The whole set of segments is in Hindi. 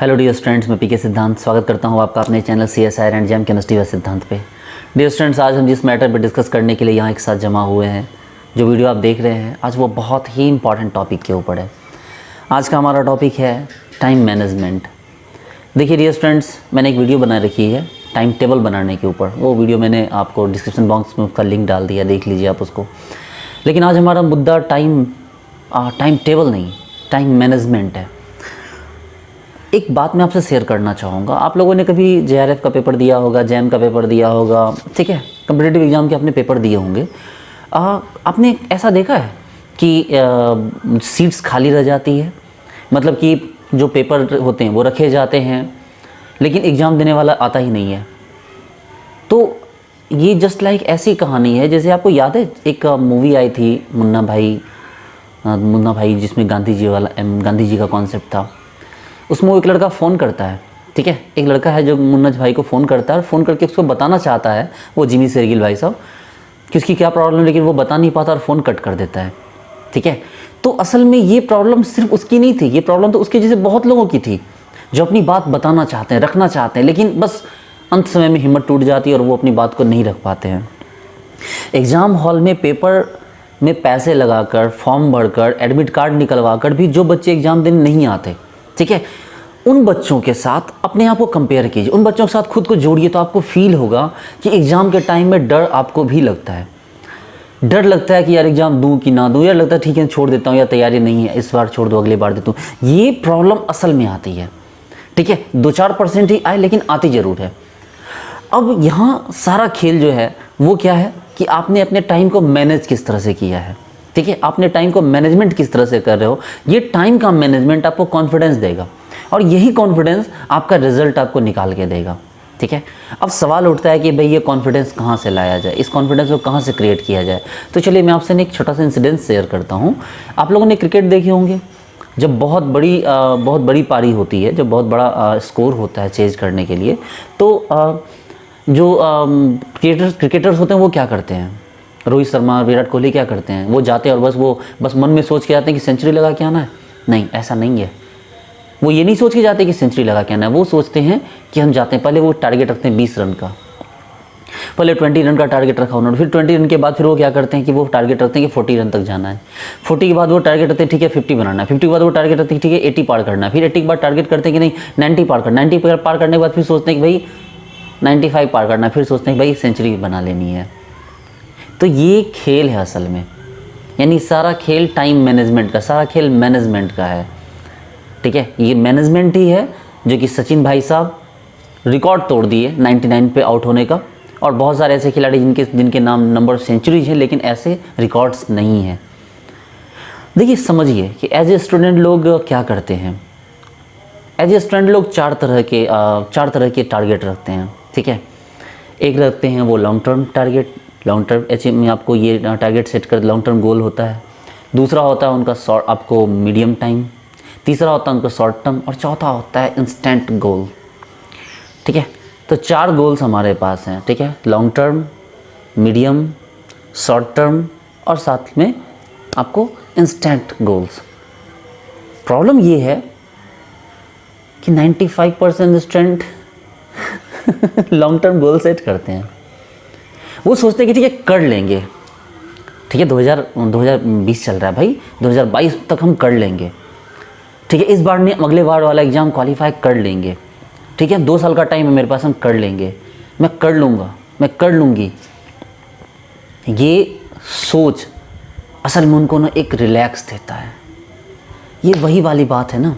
हेलो डियर स्टूडेंट्स, मैं पीके सिद्धांत स्वागत करता हूं आपका अपने channel CSIR and jam chemistry व सिद्धांत पे। डियर स्टूडेंट्स, आज हम जिस मैटर पर डिस्कस करने के लिए यहाँ एक साथ जमा हुए हैं, जो वीडियो आप देख रहे हैं, आज वो बहुत ही इंपॉर्टेंट टॉपिक के ऊपर है। आज का हमारा टॉपिक है टाइम मैनेजमेंट। देखिए डियर स्टूडेंट्स, मैंने एक वीडियो बना रखी है टाइम टेबल बनाने के ऊपर। वो वीडियो मैंने आपको डिस्क्रिप्शन बॉक्स में उसका लिंक डाल दिया, देख लीजिए आप उसको। लेकिन आज हमारा मुद्दा टाइम टेबल नहीं, टाइम मैनेजमेंट है। एक बात मैं आपसे शेयर करना चाहूँगा। आप लोगों ने कभी JRF का पेपर दिया होगा, जैम का पेपर दिया होगा, ठीक है, कम्पिटिटिव एग्ज़ाम के अपने पेपर दिए होंगे। आपने ऐसा देखा है कि सीट्स खाली रह जाती है, मतलब कि जो पेपर होते हैं वो रखे जाते हैं, लेकिन एग्ज़ाम देने वाला आता ही नहीं है। तो ये जस्ट लाइक ऐसी कहानी है, जैसे आपको याद है एक मूवी आई थी मुन्ना भाई, जिसमें गांधी जी का कॉन्सेप्ट था। उसमें वो एक लड़का फ़ोन करता है, ठीक है, एक लड़का है जो मुन्ना भाई को फ़ोन करता है और फ़ोन करके उसको बताना चाहता है, वो जिमी शेरगिल भाई साहब, कि उसकी क्या प्रॉब्लम है, लेकिन वो बता नहीं पाता और फ़ोन कट कर देता है, ठीक है। तो असल में ये प्रॉब्लम सिर्फ उसकी नहीं थी, ये प्रॉब्लम तो उसके जैसे बहुत लोगों की थी, जो अपनी बात बताना चाहते हैं, रखना चाहते हैं, लेकिन बस अंत समय में हिम्मत टूट जाती है और वो अपनी बात को नहीं रख पाते हैं। एग्ज़ाम हॉल में पेपर में पैसे लगाकर, फॉर्म भरकर, एडमिट कार्ड निकलवा कर भी जो बच्चे एग्ज़ाम देने नहीं आते, ठीक है, उन बच्चों के साथ अपने आप को कंपेयर कीजिए, उन बच्चों के साथ खुद को जोड़िए, तो आपको फील होगा कि एग्ज़ाम के टाइम में डर आपको भी लगता है। डर लगता है कि यार एग्ज़ाम दूं कि ना दूं, यार लगता है ठीक है छोड़ देता हूं, या तैयारी नहीं है इस बार छोड़ दो, अगली बार देता हूं। ये प्रॉब्लम असल में आती है, ठीक है, 2-4% ही आए लेकिन आती ज़रूर है। अब यहाँ सारा खेल जो है वो क्या है कि आपने अपने टाइम को मैनेज किस तरह से किया है, ठीक है, आपने टाइम को मैनेजमेंट किस तरह से कर रहे हो। ये टाइम का मैनेजमेंट आपको कॉन्फिडेंस देगा और यही कॉन्फिडेंस आपका रिजल्ट आपको निकाल के देगा, ठीक है। अब सवाल उठता है कि भाई ये कॉन्फिडेंस कहाँ से लाया जाए, इस कॉन्फिडेंस को कहाँ से क्रिएट किया जाए। तो चलिए मैं आपसे एक छोटा सा इंसिडेंट शेयर करता हूँ। आप लोगों ने क्रिकेट देखे होंगे, जब बहुत बड़ी पारी होती है, जब बहुत बड़ा स्कोर होता है चेज करने के लिए, तो जो क्रिकेटर्स होते हैं वो क्या करते हैं, रोहित शर्मा, विराट कोहली क्या करते हैं, वो जाते हैं और बस मन में सोच के आते हैं कि सेंचुरी लगा के आना है। नहीं, ऐसा नहीं है। वो ये नहीं सोच के जाते कि सेंचुरी लगा के आना है, वो सोचते हैं कि हम जाते हैं, पहले वो टारगेट रखते हैं 20 रन का, पहले 20 रन का टारगेट रखा उन्होंने, फिर 20 रन के बाद फिर वो क्या करते हैं कि वो टारगेट रखते हैं कि 40 रन तक जाना है। 40 के बाद वो टारगेट रखते हैं ठीक है 50 बनाना है, 50 के बाद वो टारगेट रखते हैं ठीक है 80 पार करना है, फिर 80 के बाद टारगेट करते हैं कि नहीं 90 पार करना, 90 पार करने के बाद फिर सोचते हैं कि भाई 95 पार करना है, फिर सोचते हैं भाई सेंचुरी बना लेनी है। तो ये खेल है असल में, यानी सारा खेल टाइम मैनेजमेंट का, सारा खेल मैनेजमेंट का है, ठीक है। ये मैनेजमेंट ही है जो कि सचिन भाई साहब रिकॉर्ड तोड़ दिए 99 पे आउट होने का, और बहुत सारे ऐसे खिलाड़ी जिनके नाम नंबर सेंचुरीज हैं लेकिन ऐसे रिकॉर्ड्स नहीं हैं। देखिए समझिए कि एज ए स्टूडेंट लोग क्या करते हैं। एज ए स्टूडेंट लोग चार तरह के टारगेट रखते हैं, ठीक है। एक रखते हैं वो long term target, long term achieve में आपको ये टारगेट सेट कर लॉन्ग टर्म गोल होता है। दूसरा होता है उनका शॉर्ट, आपको मीडियम टाइम। तीसरा होता है उनका शॉर्ट टर्म, और चौथा होता है इंस्टेंट गोल, ठीक है। तो 4 गोल्स हमारे पास हैं, ठीक है, long term, medium, short term और साथ में आपको इंस्टेंट गोल्स। प्रॉब्लम ये है कि 95% student long term goal set करते हैं। वो सोचते हैं कि ठीक है कर लेंगे, ठीक है, 2020 चल रहा है भाई, 2022 तक हम कर लेंगे, ठीक है, इस बार नहीं अगले बार वाला एग्ज़ाम क्वालिफाई कर लेंगे, ठीक है, 2 साल का टाइम है मेरे पास, हम कर लेंगे, मैं कर लूँगा, मैं कर लूँगी। ये सोच असल में उनको ना एक रिलैक्स देता है। ये वही वाली बात है ना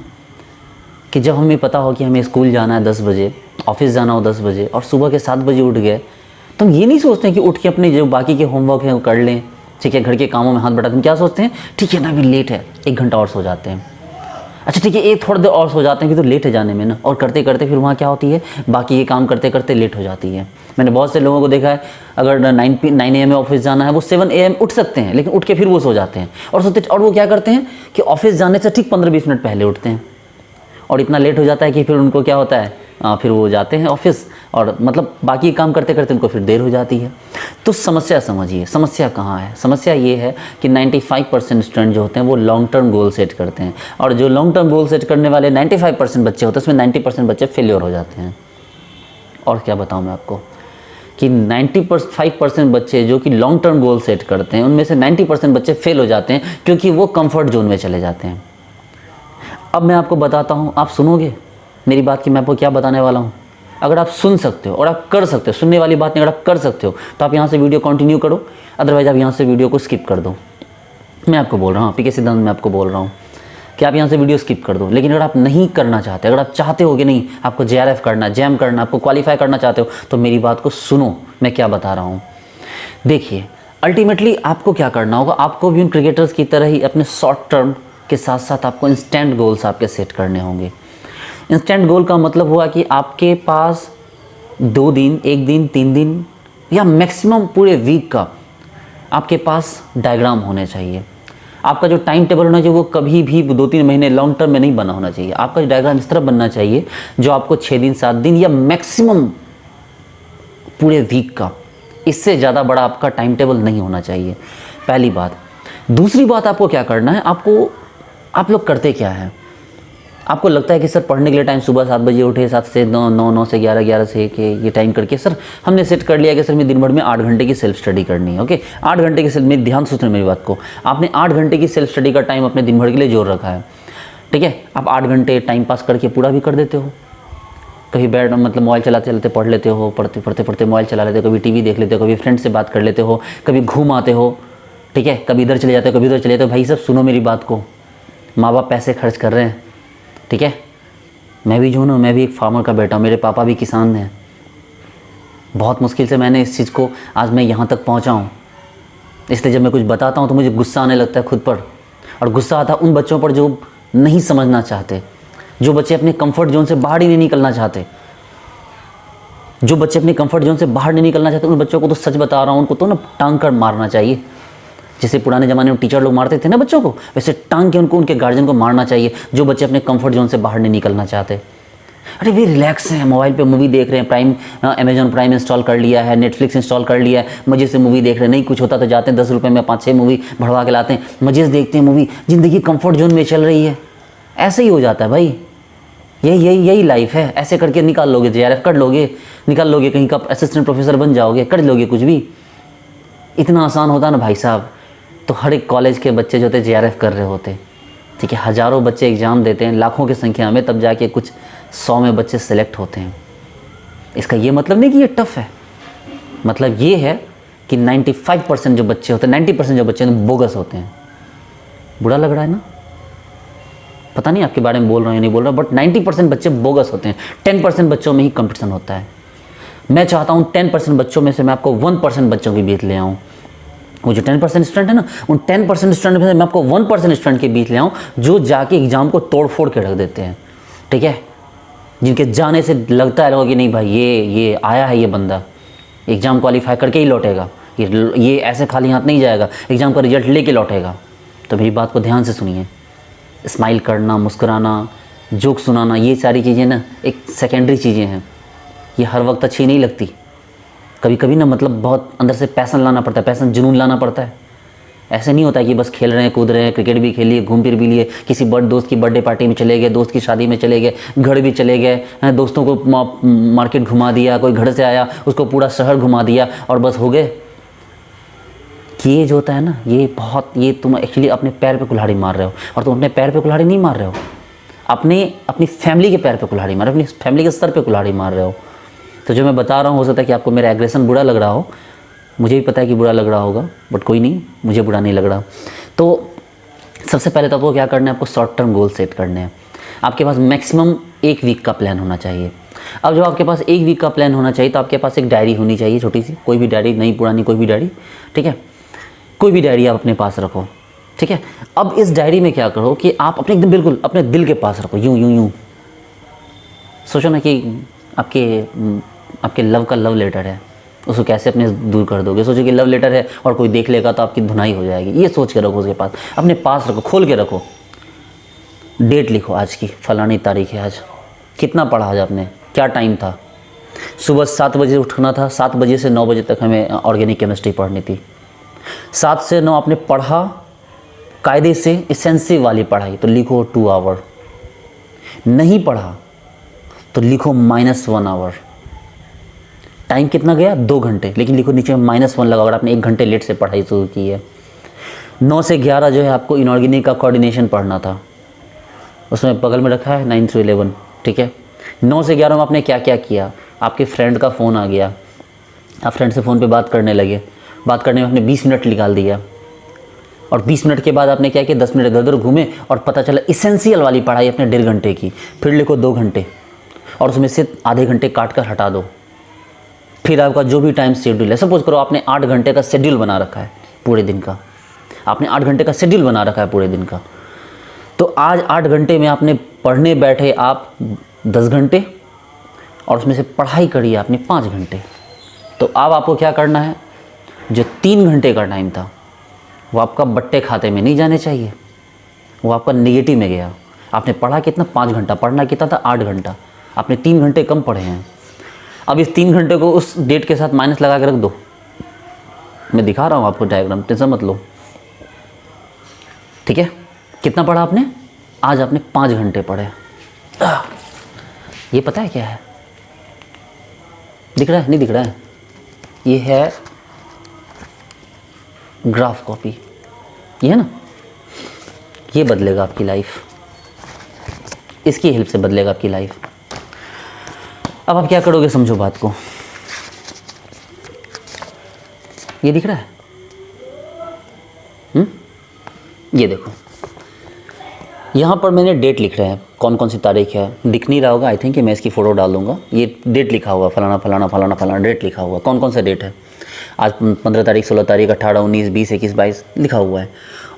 कि जब हमें पता हो कि हमें स्कूल जाना है 10 बजे, ऑफिस जाना हो 10 बजे, और सुबह के 7 बजे उठ गए, तो हम ये नहीं सोचते हैं कि उठ के अपने जो बाकी के होमवर्क हैं वो कर लें, ठीक है, घर के कामों में हाथ बटाते हैं। क्या सोचते हैं, ठीक है ना अभी लेट है, 1 घंटा और सो जाते हैं, अच्छा ठीक है एक थोड़ी देर और सो जाते हैं कि तो लेट है जाने में ना, और करते करते फिर वहाँ क्या होती है, बाकी ये काम करते करते लेट हो जाती है। मैंने बहुत से लोगों को देखा है, अगर 9 AM में ऑफिस जाना है, वो 7 AM उठ सकते हैं, लेकिन उठ के फिर वो सो जाते हैं, और वो क्या करते हैं कि ऑफिस जाने से ठीक 15-20 मिनट पहले उठते हैं, और इतना लेट हो जाता है कि फिर उनको क्या होता है, फिर वो जाते हैं ऑफिस और मतलब बाकी काम करते करते उनको फिर देर हो जाती है। तो समस्या समझिए, समस्या कहाँ है? समस्या ये है कि 95% स्टूडेंट जो होते हैं वो लॉन्ग टर्म गोल सेट करते हैं, और जो लॉन्ग टर्म गोल सेट करने वाले 95% बच्चे होते हैं उसमें 90% बच्चे फेलियर हो जाते हैं। और क्या बताऊँ मैं आपको कि 95% बच्चे जो कि लॉन्ग टर्म गोल सेट करते हैं उनमें से 90% बच्चे फेल हो जाते हैं, क्योंकि वो कंफर्ट जोन में चले जाते हैं। अब मैं आपको बताता हूँ, आप सुनोगे मेरी बात कि मैं आपको क्या बताने वाला हूँ? अगर आप सुन सकते हो और आप कर सकते हो, सुनने वाली बात नहीं, अगर आप कर सकते हो तो आप यहाँ से वीडियो कंटिन्यू करो, अदरवाइज आप यहाँ से वीडियो को स्किप कर दो। मैं आपको बोल रहा हूँ, पीके सिद्धांत में आपको बोल रहा हूँ कि आप यहाँ से वीडियो स्किप कर दो। लेकिन अगर आप नहीं करना चाहते, अगर आप चाहते हो कि नहीं आपको JRF करना, जैम करना, आपको क्वालिफाई करना चाहते हो, तो मेरी बात को सुनो, मैं क्या बता रहा हूँ। देखिए, अल्टीमेटली आपको क्या करना होगा, आपको भी उन क्रिकेटर्स की तरह ही अपने शॉर्ट टर्म के साथ साथ आपको इंस्टेंट गोल्स आपके सेट करने होंगे। इंस्टेंट गोल का मतलब हुआ कि आपके पास 2 दिन, 1 दिन, 3 दिन या मैक्सिमम पूरे वीक का आपके पास डायग्राम होने चाहिए। आपका जो टाइम टेबल होना चाहिए वो कभी भी 2-3 महीने लॉन्ग टर्म में नहीं बना होना चाहिए। आपका जो डायग्राम इस तरह बनना चाहिए जो आपको 6 दिन, 7 दिन या मैक्सिमम पूरे वीक का, इससे ज़्यादा बड़ा आपका टाइम टेबल नहीं होना चाहिए, पहली बात। दूसरी बात, आपको क्या करना है, आप लोग करते क्या है? आपको लगता है कि सर पढ़ने के लिए टाइम सुबह 7 बजे उठे, 7 से 9, 9 से 11, 11 से 1 ये टाइम करके सर हमने सेट कर लिया कि सर मैं दिन भर में 8 घंटे की सेल्फ स्टडी करनी है। ओके, 8 घंटे की सेल्फ, में ध्यान से सुनिए मेरी बात को, आपने 8 घंटे की सेल्फ स्टडी का टाइम अपने दिन भर के लिए जोड़ रखा है, ठीक है। आप 8 घंटे टाइम पास करके पूरा भी कर देते हो। कभी बैठ मतलब मोबाइल चलाते चलाते पढ़ लेते हो, पढ़ते पढ़ते मोबाइल चला लेते हो, कभी टीवी देख लेते हो, कभी फ्रेंड से बात कर लेते हो, कभी घूम आते हो, ठीक है, कभी इधर चले जाते हो, कभी उधर चले जाते हो। भाई सब सुनो मेरी बात को, माँ बाप पैसे खर्च कर रहे हैं, ठीक है। मैं भी जो हूँ ना, मैं भी एक फार्मर का बेटा हूँ, मेरे पापा भी किसान हैं। बहुत मुश्किल से मैंने इस चीज़ को आज मैं यहाँ तक पहुँचा हूँ। इसलिए जब मैं कुछ बताता हूँ तो मुझे गुस्सा आने लगता है खुद पर, और गुस्सा आता है उन बच्चों पर जो नहीं समझना चाहते, जो बच्चे अपने कंफर्ट जोन से बाहर ही नहीं निकलना चाहते। जो बच्चे अपने कंफर्ट जोन से बाहर नहीं निकलना चाहते उन बच्चों को तो सच बता रहा हूँ, उनको तो ना टांग कर मारना चाहिए। जैसे पुराने ज़माने में टीचर लोग मारते थे ना बच्चों को, वैसे टांग के उनको, उनके गार्जियन को मारना चाहिए जो बच्चे अपने कंफर्ट जोन से बाहर नहीं निकलना चाहते। अरे भाई रिलैक्स हैं, मोबाइल पे मूवी देख रहे हैं, प्राइम अमेजॉन प्राइम इंस्टॉल कर लिया है, नेटफ्लिक्स इंस्टॉल कर लिया है, मज़े से मूवी देख रहे हैं। नहीं कुछ होता तो जाते हैं 10 रुपये में 5-6 मूवी भरवा के लाते हैं, मज़े से देखते हैं मूवी, ज़िंदगी कंफर्ट जोन में चल रही है। ऐसे ही हो जाता है भाई, यही लाइफ है। ऐसे करके निकाल लोगे, JRF कर लोगे, निकाल लोगे, कहीं का असिस्टेंट प्रोफेसर बन जाओगे, कर लोगे कुछ भी। इतना आसान होता ना भाई साहब, तो हर एक कॉलेज के बच्चे जो थे JRF कर रहे होते, ठीक है। हज़ारों बच्चे एग्ज़ाम देते हैं, लाखों की संख्या में, तब जाके कुछ 100 में बच्चे सेलेक्ट होते हैं। इसका ये मतलब नहीं कि ये टफ़ है, मतलब ये है कि 95% जो बच्चे होते हैं, 90% जो बच्चे हैं बोगस होते हैं। बुरा लग रहा है ना, पता नहीं आपके बारे में बोल रहा हूँ या नहीं बोल रहा, बट 90% बच्चे बोगस होते हैं। 10% बच्चों में ही कंपटीशन होता है। मैं चाहता हूँ 10% बच्चों में से मैं आपको 1% बच्चों के बीच ले आऊँ। वो जो 10% स्टूडेंट है ना, उन 10% स्टूडेंट में से मैं आपको 1% स्टूडेंट के बीच ले आऊँ जो जाके एग्ज़ाम को तोड़ फोड़ के रख देते हैं, ठीक है। जिनके जाने से लगता है लोगों कि नहीं भाई ये आया है, ये बंदा एग्ज़ाम क्वालिफाई करके ही लौटेगा, ये ऐसे खाली हाथ नहीं जाएगा, एग्ज़ाम का रिजल्ट लेके लौटेगा। तो मेरी बात को ध्यान से सुनिए। स्माइल करना, मुस्कुराना, जोक सुनाना, ये सारी चीज़ें ना एक सेकेंडरी चीज़ें हैं। ये हर वक्त अच्छी नहीं लगती, कभी कभी ना मतलब बहुत अंदर से पैसन लाना पड़ता है, पैसन जुनून लाना पड़ता है। ऐसे नहीं होता है कि बस खेल रहे हैं, कूद रहे हैं, क्रिकेट भी खेल लिए, घूम फिर भी लिए, किसी दोस्त की बर्थडे पार्टी में चले गए, दोस्त की शादी में चले गए, घर भी चले गए, दोस्तों को मार्केट घुमा दिया, कोई घर से आया उसको पूरा शहर घुमा दिया और बस हो गए। कि ये जो होता है ना, ये तुम एक्चुअली अपने पैर पे कुल्हाड़ी मार रहे हो, और तुम अपने पैर पे कुल्हाड़ी नहीं मार रहे हो, अपनी फैमिली के पैर पे कुल्हाड़ी मार रहे हो, अपनी फैमिली के सर पे कुल्हाड़ी मार रहे हो। तो जो मैं बता रहा हूँ, हो सकता है कि आपको मेरा एग्रेशन बुरा लग रहा हो, मुझे भी पता है कि बुरा लग रहा होगा, बट कोई नहीं, मुझे बुरा नहीं लग रहा। तो सबसे पहले तो आपको क्या करना है, आपको शॉर्ट टर्म गोल सेट करने हैं। आपके पास मैक्सिमम 1 वीक का प्लान होना चाहिए। अब जब आपके पास 1 वीक का प्लान होना चाहिए तो आपके पास एक डायरी होनी चाहिए, छोटी सी, कोई भी डायरी, नई पुरानी कोई भी डायरी, ठीक है। कोई भी डायरी आप अपने पास रखो, ठीक है। अब इस डायरी में क्या करो कि आप अपने एकदम बिल्कुल अपने दिल के पास रखो, यूं सोचो ना कि आपके लव का लव लेटर है, उसको कैसे अपने दूर कर दोगे। सोचो कि लव लेटर है और कोई देख लेगा तो आपकी धुनाई हो जाएगी, ये सोच के रखो, उसके पास अपने पास रखो, खोल के रखो। डेट लिखो, आज की फलानी तारीख है, आज कितना पढ़ा आज आपने, क्या टाइम था? सुबह 7 बजे उठना था, 7 बजे से 9 बजे तक हमें ऑर्गेनिक केमिस्ट्री पढ़नी थी। 7 से 9 आपने पढ़ा कायदे से, एसेंसिव वाली पढ़ाई, तो लिखो 2 आवर। नहीं पढ़ा तो लिखो -1 आवर। टाइम कितना गया? 2 घंटे, लेकिन लिखो नीचे -1 लगा अगर आपने 1 घंटे लेट से पढ़ाई शुरू की है। 9 से 11 जो है आपको इनऑर्गेनिक का कोऑर्डिनेशन पढ़ना था, उसमें बगल में रखा है 9 से 11, ठीक है। 9 से 11 में आपने क्या क्या किया? आपके फ्रेंड का फ़ोन आ गया, आप फ्रेंड से फ़ोन पे बात करने लगे, बात करने में आपने 20 मिनट निकाल दिया, और 20 मिनट के बाद आपने क्या किया? 10 मिनट इधर उधर घूमे और पता चला इसेंशियल वाली पढ़ाई अपने 1.5 घंटे की। फिर लिखो 2 घंटे और उसमें से आधे घंटे काट कर हटा दो। फिर आपका जो भी टाइम शेड्यूल है, सपोज करो आपने 8 घंटे का शेड्यूल बना रखा है पूरे दिन का, आपने 8 घंटे का शेड्यूल बना रखा है पूरे दिन का, तो आज 8 घंटे में आपने पढ़ने बैठे आप 10 घंटे और उसमें से पढ़ाई करिए आपने 5 घंटे। तो अब आपको क्या करना है? जो 3 घंटे का टाइम था वो आपका बट्टे खाते में नहीं जाने चाहिए, वो आपका नेगेटिव में गया। आपने पढ़ा कितना? 5 घंटा। पढ़ना कितना था? 8 घंटा। आपने 3 घंटे कम पढ़े हैं। अब इस 3 घंटे को उस डेट के साथ माइनस लगा के रख दो। मैं दिखा रहा हूँ आपको डायग्राम, टेंशन मत लो, ठीक है। कितना पढ़ा आपने? आज आपने 5 घंटे पढ़े। ये पता है क्या है? दिख रहा है? नहीं दिख रहा है? ये है ग्राफ कॉपी, ये है ना, ये बदलेगा आपकी लाइफ, इसकी हेल्प से बदलेगा आपकी लाइफ। अब आप क्या करोगे? समझो बात को। ये दिख रहा है? ये देखो, यहाँ पर मैंने डेट लिख रहे हैं, कौन कौन सी तारीख है। दिख नहीं रहा होगा, आई थिंक मैं इसकी फ़ोटो डाल दूँगा। ये डेट लिखा हुआ, फलाना फलाना फलाना फलाना डेट लिखा हुआ। कौन कौन सा डेट है? आज 15 तारीख, 16 तारीख, 18, 19, 20, 21, 22 लिखा हुआ है।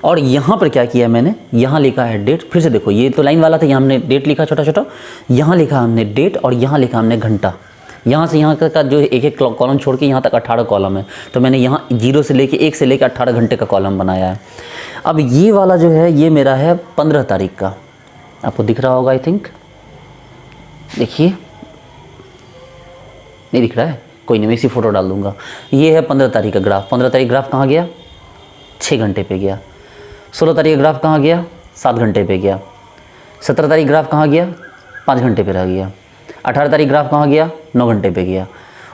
और यहाँ पर क्या किया मैंने? यहाँ लिखा है डेट। फिर से देखो, ये तो लाइन वाला था, यहाँ हमने डेट लिखा छोटा छोटा, यहाँ लिखा हमने डेट और यहाँ लिखा हमने घंटा। यहाँ से यहाँ का जो एक एक कॉलम छोड़ के यहाँ तक 18 कॉलम है, तो मैंने यहाँ 0 से लेके 1 से लेके 18 घंटे का कॉलम बनाया है। अब ये वाला जो है ये मेरा है 15 तारीख का, आपको दिख रहा होगा आई थिंक, देखिए नहीं दिख रहा है, कोई नहीं मैं इसी फ़ोटो डाल दूँगा। ये है 15 तारीख का ग्राफ। 15 तारीख ग्राफ कहाँ गया? 6 घंटे पे गया। 16 तारीख का ग्राफ कहाँ गया? 7 घंटे पे गया। 17 तारीख ग्राफ कहाँ गया? 5 घंटे पे रह गया। 18 तारीख ग्राफ कहाँ गया? 9 घंटे पे गया।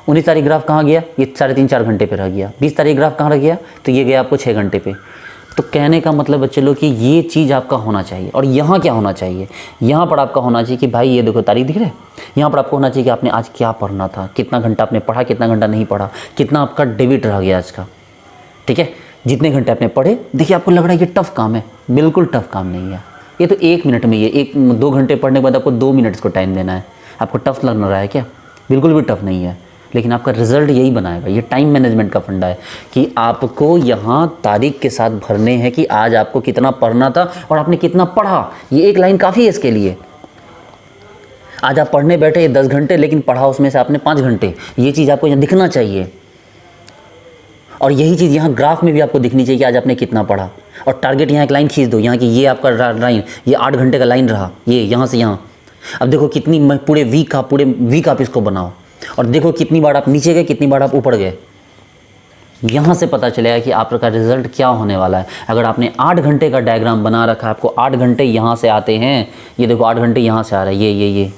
19 तारीख ग्राफ कहाँ गया? ये 3.5-4 घंटे पे रह गया। 20 तारीख ग्राफ कहाँ रह गया? तो ये गया आपको 6 घंटे पे। तो कहने का मतलब बच्चे लोग कि ये चीज़ आपका होना चाहिए। और यहाँ क्या होना चाहिए? यहाँ पर आपका होना चाहिए कि भाई ये देखो तारीख दिख रहा है, यहाँ पर आपको होना चाहिए कि आपने आज क्या पढ़ना था, कितना घंटा आपने पढ़ा, कितना घंटा नहीं पढ़ा, कितना आपका डेबिट रह गया आज का, ठीक है। जितने घंटे आपने पढ़े, देखिए आपको लग रहा है ये टफ़ काम है, बिल्कुल टफ़ काम नहीं है। ये तो 1 मिनट में, ये 1-2 घंटे पढ़ने के बाद आपको 2 मिनट इसको टाइम देना है। आपको टफ़ लग रहा है क्या? बिल्कुल भी टफ़ नहीं है, लेकिन आपका रिज़ल्ट यही बनाएगा। ये टाइम मैनेजमेंट का फंडा है कि आपको यहाँ तारीख के साथ भरने हैं कि आज आपको कितना पढ़ना था और आपने कितना पढ़ा। ये एक लाइन काफ़ी है इसके लिए। आज आप पढ़ने बैठे 10 घंटे, लेकिन पढ़ा उसमें से आपने 5 घंटे। ये चीज़ आपको यहाँ दिखना चाहिए, और यही चीज़ यहाँ ग्राफ में भी आपको दिखनी चाहिए कि आज आपने कितना पढ़ा। और टारगेट यहाँ एक लाइन खींच दो, यहाँ की ये आपका लाइन, ये 8 घंटे का लाइन रहा, ये यहाँ से यहाँ। अब देखो कितनी पूरे वीक आप इसको बनाओ, और देखो कितनी बार आप नीचे गए, कितनी बार आप ऊपर गए। यहाँ से पता चलेगा कि आपका रिजल्ट क्या होने वाला है। अगर आपने 8 घंटे का डायग्राम बना रखा है, आपको 8 घंटे यहाँ से आते हैं, ये देखो 8 घंटे यहाँ से आ रहा है, ये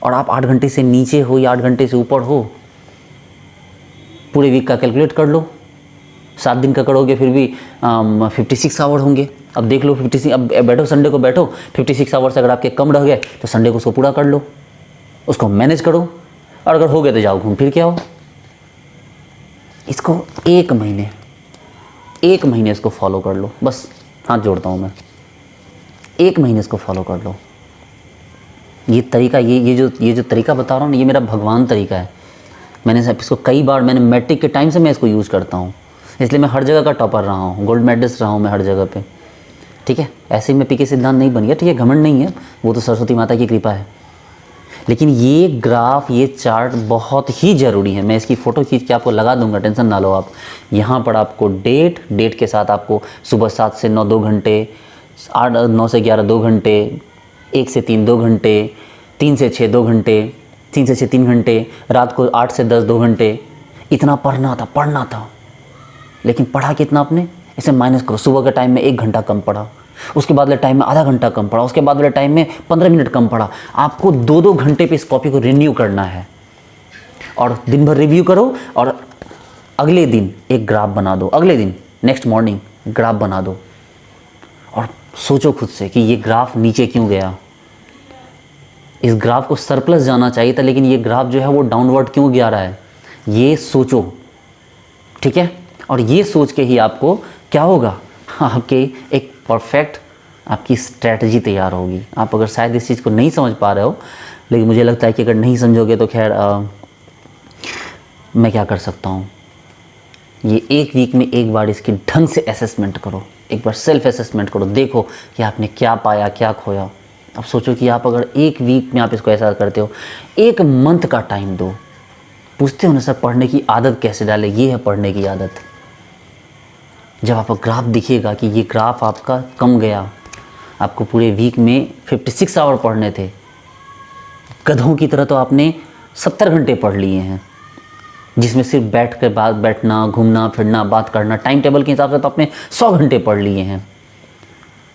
और आप 8 घंटे से नीचे हो या 8 घंटे से ऊपर हो, पूरे वीक का कैलकुलेट कर लो। 7 दिन का करोगे फिर भी 56 आवर होंगे। अब देख लो 56, अब बैठो संडे को बैठो, 56 आवर्स अगर आपके कम रह गए तो संडे को उसको पूरा कर लो, उसको मैनेज करो, और अगर हो गए तो जाओ घूम फिर के आओ। इसको 1 महीने इसको फॉलो कर लो, बस हाथ जोड़ता हूँ मैं। 1 महीने इसको फॉलो कर लो। ये तरीका, ये जो तरीका बता रहा हूँ ना, ये मेरा भगवान तरीका है। मैंने इसको कई बार, मैंने मैट्रिक के टाइम से मैं इसको यूज़ करता हूँ, इसलिए मैं हर जगह का टॉपर रहा हूँ, गोल्ड मेडलिस्ट रहा हूँ मैं हर जगह पे, ठीक है। ऐसे ही मैं पीके सिद्धांत नहीं बन गया, ठीक है, घमंड नहीं है, वो तो सरस्वती माता की कृपा है। लेकिन ये ग्राफ, ये चार्ट बहुत ही ज़रूरी है। मैं इसकी फ़ोटो खींच के आपको लगा दूंगा, टेंशन ना लो आप। यहाँ पर आपको डेट के साथ आपको सुबह 7 से 9 2 घंटे, 9 से 11 2 घंटे, 1 से 3 2 घंटे, 3 से 6 2 घंटे, 3 से 6 3 घंटे, रात को 8 से 10 2 घंटे, इतना पढ़ना था। लेकिन पढ़ा कितना आपने, इसे माइनस करो। सुबह के टाइम में 1 घंटा कम पढ़ा, उसके बाद वाले टाइम में आधा घंटा कम पढ़ा, उसके बाद वाले टाइम में 15 मिनट कम पढ़ा। आपको 2-2 घंटे पे इस कॉपी को रिन्यू करना है और दिन भर रिव्यू करो और अगले दिन एक ग्राफ बना दो। अगले दिन नेक्स्ट मॉर्निंग ग्राफ बना दो और सोचो खुद से कि ये ग्राफ नीचे क्यों गया। इस ग्राफ को सरप्लस जाना चाहिए था, लेकिन ये ग्राफ जो है वो डाउनवर्ड क्यों जा रहा है, ये सोचो, ठीक है। और ये सोच के ही आपको क्या होगा, आपके एक परफेक्ट आपकी स्ट्रैटेजी तैयार होगी। आप अगर शायद इस चीज़ को नहीं समझ पा रहे हो, लेकिन मुझे लगता है कि अगर नहीं समझोगे तो खैर मैं क्या कर सकता हूँ। ये 1 वीक में एक बार इसकी ढंग से असेसमेंट करो, एक बार सेल्फ असेसमेंट करो, देखो कि आपने क्या पाया क्या खोया। अब सोचो कि आप अगर 1 वीक में आप इसको ऐसा करते हो, 1 मंथ का टाइम दो। पूछते हो ना सर पढ़ने की आदत कैसे डाले, ये है पढ़ने की आदत। जब आपको ग्राफ दिखेगा कि ये ग्राफ आपका कम गया, आपको पूरे वीक में 56 आवर पढ़ने थे, गधों की तरह तो आपने 70 घंटे पढ़ लिए हैं, जिसमें सिर्फ बैठ कर बात बैठना, घूमना फिरना, बात करना, टाइम टेबल के हिसाब से तो आपने 100 घंटे पढ़ लिए हैं।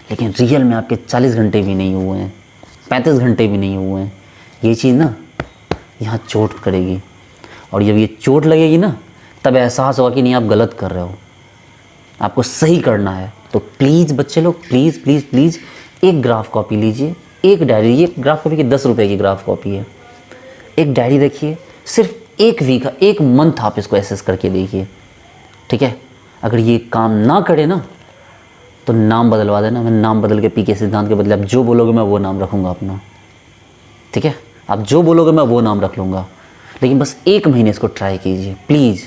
लेकिन रियल में आपके 40 घंटे भी नहीं हुए हैं, 35 घंटे भी नहीं हुए हैं। ये चीज़ ना यहाँ चोट करेगी, और जब ये चोट लगेगी ना तब एहसास होगा कि नहीं आप गलत कर रहे हो, आपको सही करना है। तो प्लीज़ बच्चे लोग, प्लीज़ प्लीज़ प्लीज़ एक ग्राफ कॉपी लीजिए, एक डायरी। ये ग्राफ कॉपी की 10 रुपये की ग्राफ कॉपी है। एक डायरी रखिए, सिर्फ 1 वीक, 1 मंथ आप इसको एसेस करके देखिए, ठीक है। अगर ये काम ना करे ना तो नाम बदलवा देना। मैं नाम बदल के पीके सिद्धांत के बदले आप जो बोलोगे मैं वो नाम रखूँगा अपना, ठीक है। आप जो बोलोगे मैं वो नाम रख लूँगा। लेकिन बस 1 महीने इसको ट्राई कीजिए प्लीज़,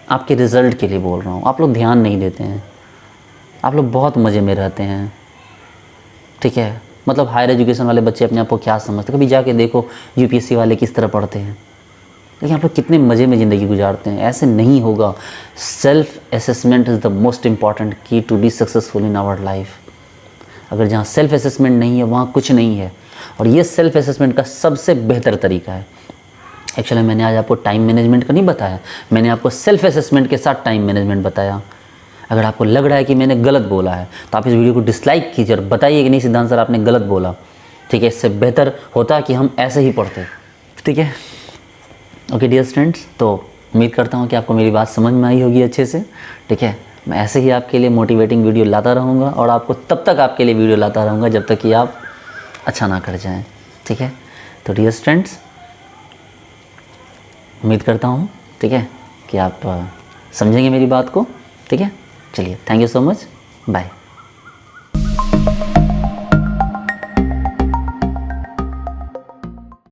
आपके रिज़ल्ट के लिए बोल रहा हूँ। आप लोग ध्यान नहीं देते हैं, आप लोग बहुत मज़े में रहते हैं, ठीक है। मतलब हायर एजुकेशन वाले बच्चे अपने आप को क्या समझते हैं, कभी जाके देखो यूपीएससी वाले किस तरह पढ़ते हैं, लेकिन आप लोग कितने मज़े में ज़िंदगी गुजारते हैं। ऐसे नहीं होगा। Self assessment is the most important key to be successful in our life. अगर जहाँ सेल्फ असेसमेंट नहीं है वहाँ कुछ नहीं है, और ये सेल्फ असेसमेंट का सबसे बेहतर तरीका है। एक्चुअली मैंने आज आपको टाइम मैनेजमेंट का नहीं बताया, मैंने आपको सेल्फ असेसमेंट के साथ टाइम मैनेजमेंट बताया। अगर आपको लग रहा है कि मैंने गलत बोला है तो आप इस वीडियो को डिसलाइक कीजिए और बताइए कि नहीं सिद्धांत सर आपने गलत बोला, ठीक है। इससे बेहतर होता कि हम ऐसे ही पढ़ते, ठीक है। ओके डियर स्टूडेंट्स, तो उम्मीद करता हूँ कि आपको मेरी बात समझ में आई होगी अच्छे से, ठीक है। मैं ऐसे ही आपके लिए मोटिवेटिंग वीडियो लाता रहूँगा और आपको तब तक आपके लिए वीडियो लाता रहूँगा जब तक कि आप अच्छा ना कर जाएँ, ठीक है। तो डियर स्टूडेंट्स, उम्मीद करता हूँ, ठीक है, कि आप समझेंगे मेरी बात को, ठीक है। चलिए, thank you so much, bye.